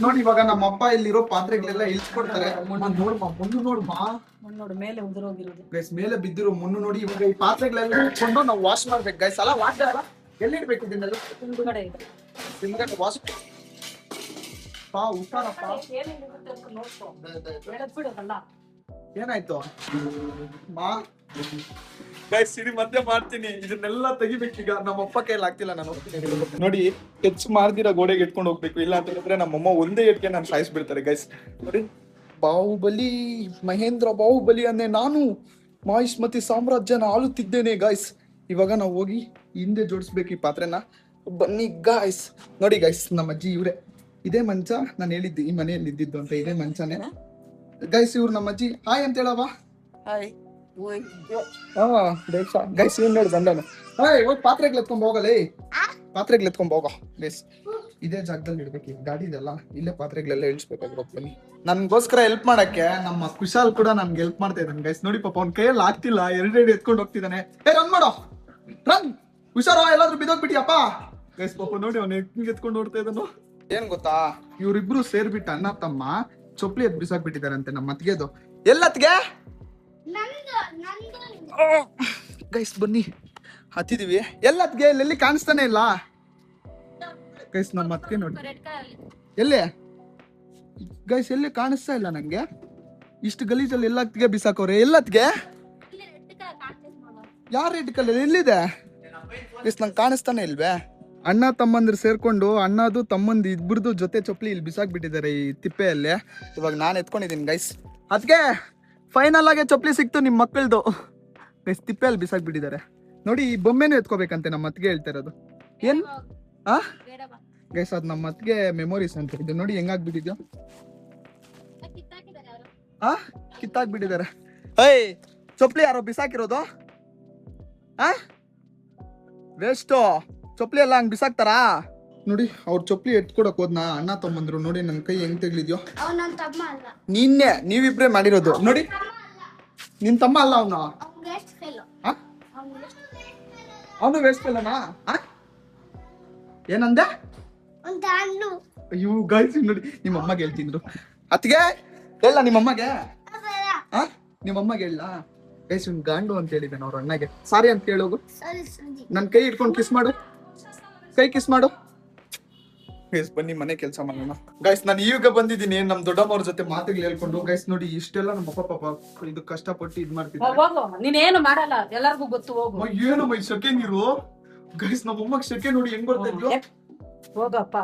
ನೋಡಿ, ಇವಾಗ ನಮ್ಮ ಅಪ್ಪ ಇಲ್ಲಿರೋ ಪಾತ್ರೆಗಳೆಲ್ಲ ಇಳ್ಸ್ಕೊಡ್ತಾರೆ. ನೋಡು ಮೇಲೆ ಉದುರೋಗಿರೋದು ಗೈಸ್, ಮೇಲೆ ಬಿದ್ದಿರೋ ಮಣ್ಣು ನೋಡಿ. ಇವಾಗ ಈ ಪಾತ್ರೆಗಳೆಲ್ಲ ಇಟ್ಕೊಂಡು ನಾವು ವಾಶ್ ಮಾಡ್ಬೇಕು ಗೈಸ್. ಅಲ್ಲ ವಾಶ್ ಅಲ್ಲ, ಎಲ್ಲಿ ಇಡ್ಬೇಕು ಇದನ್ನೆಲ್ಲ? ಹಿಂದ್ಗಡೆ ಇದೆ, ಹಿಂದ್ಗಡೆ ವಾಶ್ ಹುಷಾರಪ್ಪ. ಬಿಡೋದಲ್ಲ ಏನಾಯ್ತು ಗೈಸ್ ಸಿಡಿ ಮಧ್ಯೆ ಮಾಡ್ತೀನಿ, ಇದನ್ನೆಲ್ಲ ತೆಗಿಬೇಕೀಗ. ನಮ್ಮಪ್ಪ ಕೈಯಲ್ಲಿ ಆಗ್ತಿಲ್ಲ, ನಾನು ಹೋಗ್ತೀನಿ. ನೋಡಿ ಹೆಚ್ಚು ಮಾಡ್ದಿರ ಗೋಡೆಗೆ ಇಟ್ಕೊಂಡು ಹೋಗ್ಬೇಕು, ಇಲ್ಲ ಅಂತ ಹೇಳಿದ್ರೆ ನಮ್ಮಮ್ಮ ಒಂದೇ ಇಟ್ಕೆ ನಾನು ಸಾಯಿಸ್ಬಿಡ್ತಾರೆ ಗೈಸ್. ನೋಡಿ ಬಾಹುಬಲಿ, ಮಹೇಂದ್ರ ಬಾಹುಬಲಿ ಅನ್ನೇ ನಾನು ಮಾಹಿಷ್ಮತಿ ಸಾಮ್ರಾಜ್ಯನ ಆಳುತ್ತಿದ್ದೇನೆ ಗಾಯ್ಸ್. ಇವಾಗ ನಾವು ಹೋಗಿ ಹಿಂದೆ ಜೋಡಿಸ್ಬೇಕು ಈ ಪಾತ್ರೆನ. ಬನ್ನಿ ಗಾಯ್ಸ್. ನೋಡಿ ಗೈಸ್, ನಮ್ಮ ಅಜ್ಜಿ ಇವ್ರೆ. ಇದೇ ಮಂಚ ನಾನು ಹೇಳಿದ್ದೆ ಈ ಮನೆಯಲ್ಲಿ ಇದ್ದಿದ್ದು ಅಂತ, ಇದೇ ಮಂಚನೇ ಗೈಸ್. ಇವ್ರು ನಮ್ಮ ಅಜ್ಜಿ. ಹಾಯ್ ಅಂತ ಹೇಳವಾ. Hi guys. ಏನ್ ನೋಡಿ ಬಂದನು. ಹೋಗಿ ಪಾತ್ರೆಗಳು ಎತ್ಕೊಂಡ್ ಹೋಗಲೇ, ಪಾತ್ರೆಗಳು ಎತ್ಕೊಂಡ್ ಹೋಗೋ ಗೈಸ್. ಇದೇ ಜಾಗದಲ್ಲಿ ಇಡ್ಬೇಕು ಈಗ, ಗಾಡಿ ಇದೆಲ್ಲ ಇಲ್ಲೇ ಪಾತ್ರೆಗಳೆಲ್ಲ ಇಳಿಸ್ಬೇಕಾಗಿ. ಬನ್ನಿ, ನನ್ಗೋಸ್ಕರ ಹೆಲ್ಪ್ ಮಾಡಕ್ಕೆ ನಮ್ಮ ಕುಶಾಲ್ ಕೂಡ ನನ್ಗೆ ಹೆಲ್ಪ್ ಮಾಡ್ತಾ ಇದ್ದಾನೆ ಗೈಸ್. ನೋಡಿ ಪಾಪ ಅವ್ನ ಕೈಯಲ್ಲಿ ಆಗ್ತಿಲ್ಲ, ಎರಡೆರಡು ಎತ್ಕೊಂಡು ಹೋಗ್ತಿದ್ದಾನೆ. ರನ್ ಮಾಡೋ, ರನ್. ಹುಷಾರೋ, ಎಲ್ಲಾದ್ರೂ ಬಿದ್ದೋಗ್ಬಿಟ್ಟಿಯಪ್ಪ ಗೈಸ್. ಪಾಪ ನೋಡಿ ಅವ್ನು ಹೆಂಗ್ ಎತ್ಕೊಂಡು ಓಡ್ತಾ ಇದ್ದಾನು. ಏನ್ ಗೊತ್ತಾ, ಇವ್ರಿಬ್ರು ಸೇರ್ಬಿಟ್ಟು ಅಣ್ಣ ತಮ್ಮ ಚೊಪ್ಲಿ ಎದ್ ಬಿಸಾಕ್ಬಿಟ್ಟಿದಾರಂತೆ ನಮ್ಮ ಅತ್ತಿಗೆದು. ಎಲ್ಲತ್ಗೆ ಗೈಸ್ ಬನ್ನಿ ಹತ್ತಿದೀವಿ. ಎಲ್ಲತ್ಗೆ ಎಲ್ಲಿ ಕಾಣಿಸ್ತಾನೆ ಇಲ್ಲ ಗೈಸ್. ನಮ್ಮ ಅತ್ತಿಗೆ ನೋಡಿ ಎಲ್ಲಿ ಗೈಸ್, ಎಲ್ಲಿ ಕಾಣಿಸ್ತಾ ಇಲ್ಲ ನಂಗೆ. ಇಷ್ಟು ಗಲೀಜಲ್ಲಿ ಎಲ್ಲತ್ಗೆ ಬಿಸಾಕೋರೆ. ಎಲ್ಲತ್ಗೆ ಯಾರ ರೆಡ್ ಕಲರ್ ಎಲ್ಲಿದೆ ಗೈಸ್, ನಂಗೆ ಕಾಣಿಸ್ತಾನೆ ಇಲ್ವೇ. ಅಣ್ಣ ತಮ್ಮಂದ್ರು ಸೇರ್ಕೊಂಡು ಅಣ್ಣದು ತಮ್ಮಂದು ಇಬ್ಬರದು ಜೊತೆ ಚೊಪ್ಲಿ ಇಲ್ಲಿ ಬಿಸಾಕ್ಬಿಟ್ಟಿದ್ದಾರೆ ಈ ತಿಪ್ಪೆಯಲ್ಲಿ. ಇವಾಗ ನಾನು ಎತ್ಕೊಂಡಿದ್ದೀನಿ ಗೈಸ್. ಅದಕ್ಕೆ ಫೈನಲ್ ಆಗಿ ಚೊಪ್ಲಿ ಸಿಕ್ತು ನಿಮ್ಮ ಮಕ್ಕಳದು ಗೈಸ್. ತಿಪ್ಪೆಯಲ್ಲಿ ಬಿಸಾಕ್ಬಿಟ್ಟಿದ್ದಾರೆ ನೋಡಿ. ಈ ಬೊಮ್ಮೆನೂ ಎತ್ಕೋಬೇಕಂತೆ ನಮ್ಮ ಅತ್ತಿಗೆ ಹೇಳ್ತಾ ಇರೋದು. ಏನ್ ಗೈಸ್, ಅದು ನಮ್ಮ ಅತ್ತಿಗೆ ಮೆಮೊರೀಸ್ ಅಂತ ಇದು. ನೋಡಿ ಹೆಂಗಾಗ್ಬಿಟ್ಟಿದ್ಯೋ. ಕಿತ್ತಾಕ್ಬಿಟ್ಟಿದ್ದಾರೆ. ಚೊಪ್ಲಿ ಯಾರೋ ಬಿಸಾಕಿರೋದು. ವೇಸ್ಟು ಚೊಪ್ಲಿ ಎಲ್ಲ ಹಂಗ್ ಬಿಸಾಕ್ತಾರಾ. ನೋಡಿ ಅವ್ರ ಚೊಪ್ಲಿ ಎತ್ಕೊಡಕ್ ಹೋದ್ನಾ ಅಣ್ಣ ತಮ್ಮಂದ್ರು. ನೋಡಿ ನನ್ ಕೈ ಹೆಂಗ್ ತೆಗ್ಲಿದ್ಯೋ. ನಿನ್ನೆ ನೀವಿಬ್ರೇ ಮಾಡಿರೋದು. ನೋಡಿ ನಿನ್ ತಮ್ಮ ಅಲ್ಲ ಅವನು. ಅವನು ವೇಸ್ಟ್ ಫೆಲೋನಾ. ಏನಂದೆ. ಅಯ್ಯೋ ಗೈಸ್ ನೋಡಿ, ನಿಮ್ಮ ಅಮ್ಮಗೆ ಹೇಳ್ತಿದ್ರು. ಅತ್ತಿಗೆ ಹೇಳ ನಿಮ್ಮಮ್ಮಗೆ, ನಿಮ್ಮಮ್ಮಗೆ ಹೇಳ ಗೈಸ್. ಇವ್ನು ಗಾಂಡು ಅಂತ ಹೇಳಿದ್ದಾನೆ ಅವ್ರ ಅಣ್ಣಗೆ. ಸಾರಿ ಅಂತ ಕೇಳೋಗು. ನನ್ ಕೈ ಇಟ್ಕೊಂಡು ಕಿಸ್ ಮಾಡು, ಕೈ ಕಿಸ್ ಮಾಡು ಗೈಸ್. ಬನ್ನಿ ಮನೆ ಕೆಲಸ ಮಾಡೋಣ ಗೈಸ್. ನಾನು ಈಗ ಬಂದಿದ್ದೀನಿ ನಮ್ ದೊಡ್ಡಮ್ಮವ್ರ ಜೊತೆ ಮಾತುಗಳು ಹೇಳ್ಕೊಂಡು ಗೈಸ್. ನೋಡಿ ಇಷ್ಟೆಲ್ಲ ನಮ್ಮ ಅಪ್ಪ ಪಾಪ ಇದು ಕಷ್ಟಪಟ್ಟು ಇದ್ ಮಾಡ್ತಿದ್ದಾರೆ. ನೀನೇನು ಮಾಡಲ್ಲ, ಎಲ್ಲರಿಗೂ ಗೊತ್ತು. ಹೋಗು. ಏನು ಮೈ ಸೆಕೆ ನೀರು ಗೈಸ್. ನಮ್ಮ ಅಮ್ಮಗ್ ಸೆಕೆ ನೋಡಿ ಹೆಂಗ್ ಬರ್ತಾ ಇದ್ಲು. ಹೋಗಪ್ಪ.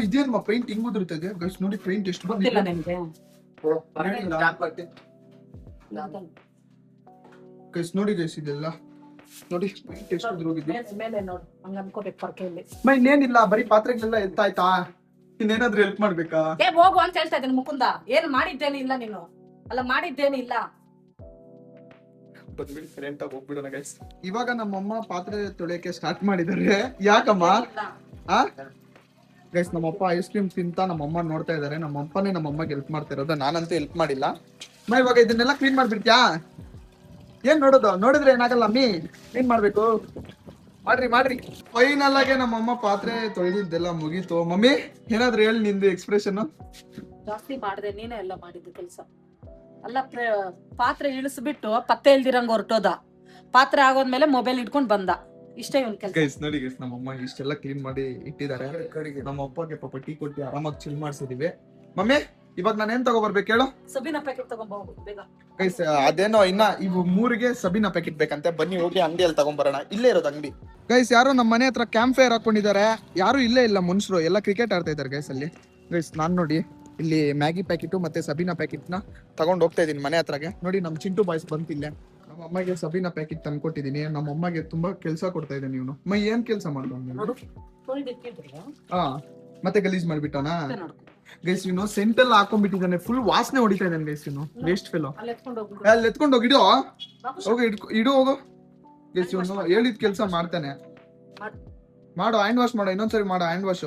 ಇದೇನಮ್ಮ ಪೈಂಟ್ ಹಿಂಗ್ ಉದುರ್ತಾ ಇದೆ ಗೈಸ್. ನೋಡಿ ಪೈಂಟ್ ಎಷ್ಟು ಬಂದಿಲ್ಲ ನಿಮ್ಗೆ ಗೈಸ್. ನೋಡಿ ಗೈಸ್ ಇದೆಲ್ಲ ನೋಡಿ ಪೈಂಟ್ ಎಷ್ಟು ಉದುರೋಗಿದೆ. ಮೇಲೆ ನೋಡು, ಹಂಗ ಅನ್ಕೋಬೇಕು ಪರ್ಕೆಯಲ್ಲಿ. ಇನ್ನೇನಿಲ್ಲ, ಬರೀ ಪಾತ್ರೆಗಳೆಲ್ಲ ಎತ್ತಾಯ್ತಾ, ಇನ್ನೇನಾದ್ರೂ ಹೆಲ್ಪ್ ಮಾಡ್ಬೇಕಾ. ಹೋಗು ಅಂತ ಹೇಳ್ತಾ ಇದ್ದೀನಿ ಮುಕುಂದ. ಏನ್ ಮಾಡಿದ್ದೇನಿಲ್ಲ ನೀನು, ಅಲ್ಲ ಮಾಡಿದ್ದೇನಿಲ್ಲ. ಬಂದ್ಬಿಡಿ ಕರೆಂಟ್ ಆಗಿ ಹೋಗ್ಬಿಡೋಣ ಗೈಸ್. ಇವಾಗ ನಮ್ಮಮ್ಮ ಪಾತ್ರೆ ತೊಳೆಯಕ್ಕೆ ಸ್ಟಾರ್ಟ್ ಮಾಡಿದ್ದಾರೆ. ಯಾಕಮ್ಮ ಗೈಸ್, ನಮ್ಮಪ್ಪ ಐಸ್ ಕ್ರೀಮ್ ತಿಂತ ನಮ್ಮಮ್ಮ ನೋಡ್ತಾ ಇದಾರೆ. ನಮ್ಮಪ್ಪನೇ ನಮ್ಮಮ್ಮಗೆ ಹೆಲ್ಪ್ ಮಾಡ್ತಾ ಇರೋದು, ನಾನಂತೂ ಹೆಲ್ಪ್ ಮಾಡಿಲ್ಲ. ಇವಾಗ ಇದನ್ನೆಲ್ಲ ಕ್ಲೀನ್ ಮಾಡ್ಬಿಡ್ತ್ಯಾ. ಏನ್ ನೋಡೋದು, ನೋಡಿದ್ರೆ ಏನಾಗಲ್ಲ ಅಮ್ಮಿ. ಕ್ಲೀನ್ ಮಾಡ್ಬೇಕು. ಮಾಡ್ರಿ ಮಾಡ್ರಿ. ಫೈನಲ್ ಆಗಿ ನಮ್ಮಮ್ಮ ಪಾತ್ರೆ ತೊಳೆದಿದ್ದೆಲ್ಲ ಮುಗೀತು. ಮಮ್ಮಿ ಏನಾದ್ರು ಹೇಳಿ ನಿಂದು ಎಕ್ಸ್ಪ್ರೆಷನ್. ಜಾಸ್ತಿ ಮಾಡಿದೆ, ನೀನೇ ಎಲ್ಲ ಮಾಡಿದ್ದು ಕೆಲಸ. ಅಲ್ಲ ಪಾತ್ರೆ ಇಳಿಸ್ಬಿಟ್ಟು ಪತ್ತೆ ಇಲ್ದಿರಂಗ ಹೊರಟೋದ. ಪಾತ್ರೆ ಆಗೋದ್ಮೇಲೆ ಮೊಬೈಲ್ ಇಟ್ಕೊಂಡ್ ಬಂದ. ಇಷ್ಟೇ ಒಂದ್ ಕೆಲಸ ಗೈಸ್. ನೋಡಿ ಗೈಸ್, ನಮ್ಮಮ್ಮ ಇಷ್ಟೆಲ್ಲ ಕ್ಲೀನ್ ಮಾಡಿ ಇಟ್ಟಿದ್ದಾರೆ. ನಮ್ಮ ಅಪ್ಪಗೆ ಪಾಪ ಟೀ ಕೊಟ್ಟು ಆರಾಮಾಗಿ ಚಿಲ್ ಮಾಡ್ಸಿದೀವಿ. ಮಮ್ಮಿ ಇವಾಗ ನಾನು ಏನ್ ತಗೋಬರ್ಬೇಕು ಹೇಳು. ಸಬೀನಾ ಪ್ಯಾಕೆಟ್ ತಗೊಂಡ್ಬೋ ಬೇಗ ಗೈಸ್. ಅದೇನೋ ಇನ್ನ ಇವು 3ಗೆ ಸಬೀನಾ ಪ್ಯಾಕೆಟ್ ಬೇಕಂತೆ. ಬನ್ನಿ ಹೋಗಿ ಅಂಗಡಿಯಲ್ಲಿ ತಗೊಂಡ್ಬರೋಣ. ಇಲ್ಲೇ ಇರೋದು ಅಂಗಡಿ ಗೈಸ್. ಯಾರೋ ನಮ್ಮ ಮನೆ ಹತ್ರ ಕ್ಯಾಂಪ್ ಫೈರ್ ಹಾಕೊಂಡಿದ್ದಾರೆ. ಯಾರು ಇಲ್ಲೇ ಇಲ್ಲ ಮನುಷ್ಯರು, ಎಲ್ಲ ಕ್ರಿಕೆಟ್ ಆಡ್ತಾ ಇದಾರೆ ಗೈಸ್ ಅಲ್ಲಿ. ಗೈಸ್ ನಾನ್ ನೋಡಿ ಇಲ್ಲಿ ಮ್ಯಾಗಿ ಪ್ಯಾಕೆಟ್ ಮತ್ತೆ ಸಬೀನಾ ಪ್ಯಾಕೆಟ್ ನ ತಗೊಂಡ್ ಹೋಗ್ತಾ ಇದೀನಿ ಮನೆ ಹತ್ರಗೆ. ನೋಡಿ ನಮ್ ಚಿಂಟು ಬಾಯ್ಸ್ ಬಂತಿಲ್ಲ. ನಮ್ಮ ಅಮ್ಮಗೆ ಸಬೀನಾ ಪ್ಯಾಕೆಟ್ ತಂದ್ಕೊಟ್ಟಿದೀನಿ. ನಮ್ಮ ಅಮ್ಮಗೆ ತುಂಬಾ ಕೆಲಸ ಕೊಡ್ತಾ ಇದ್ದೀನಿ. ಇವನು ಏನ್ ಕೆಲಸ ಮಾಡ್ಕೊಂಡು ಮತ್ತೆ ಗಲೀಜ್ ಮಾಡ್ಬಿಟ್ಟವನಾ ಗೈಸ್. ಇವನು ಸೆಂಟಲ್ ಹಾಕೊಂಡ್ಬಿಟ್ಟಿದ್ದಾನೆ. ಫುಲ್ ವಾಸನೆ ಹೊಡಿತಾ ಇದ್ದಾನೆ ಗೈಸ್. ಇವನು ವೇಸ್ಟ್ ಫೆಲೋ. ಅಲ್ಲಿ ಎತ್ಕೊಂಡು ಹೋಗಿ ಇಡು, ಹೋಗಿ ಇಡು ಹೋಗು ಗೈಸ್. ಇವನು ಹೇಳಿದ ಕೆಲಸ ಮಾಡ್ತಾನೆ. ಮಾಡು ಹ್ಯಾಂಡ್ ವಾಶ್ ಮಾಡು, ಇನ್ನೊಂದ್ಸರಿ ಮಾಡು ಹ್ಯಾಂಡ್ ವಾಶ್.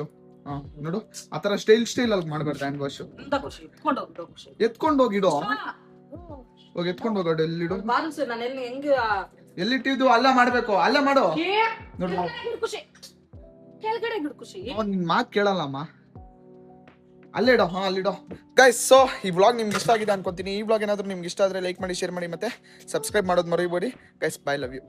ನೋಡು ಆತರ ಸ್ಟೈಲ್ ಅಲ್ಲಿ ಮಾಡ್ಬಾರ್ದು ಹ್ಯಾಂಡ್ ವಾಶ್. ಎತ್ಕೊಂಡು ಹೋಗಿಡು, ಹೋಗಿ ಎತ್ಕೊಂಡು ಹೋಗೋದು. ಎಲ್ಲಿಡು, ಎಲ್ಲಿಟ್ಟಿದ್ದು ಅಲ್ಲ ಮಾಡ್ಬೇಕು, ಅಲ್ಲ ಮಾಡು. ನಿನ್ ಮಾತ್ ಕೇಳಲ್ಲಮ್ಮ. ಅಲ್ಲೇ ಇಡೋ. ಅಲ್ಲಿಡೋ ಗೈಸ್. ಸೊ ಈ ವ್ಲಾಗ್ ನಿಮ್ಗೆ ಇಷ್ಟ ಆಗಿದೆ ಅನ್ಕೊಂತೀನಿ. ಈ ವ್ಲಾಗ್ ಏನಾದ್ರು ನಿಮ್ಗೆ ಇಷ್ಟ ಆದ್ರೆ ಲೈಕ್ ಮಾಡಿ, ಶೇರ್ ಮಾಡಿ, ಮತ್ತೆ ಸಬ್ಸ್ಕ್ರೈಬ್ ಮಾಡೋದು ಮರಿಬೇಡಿ ಗೈಸ್. By, love you.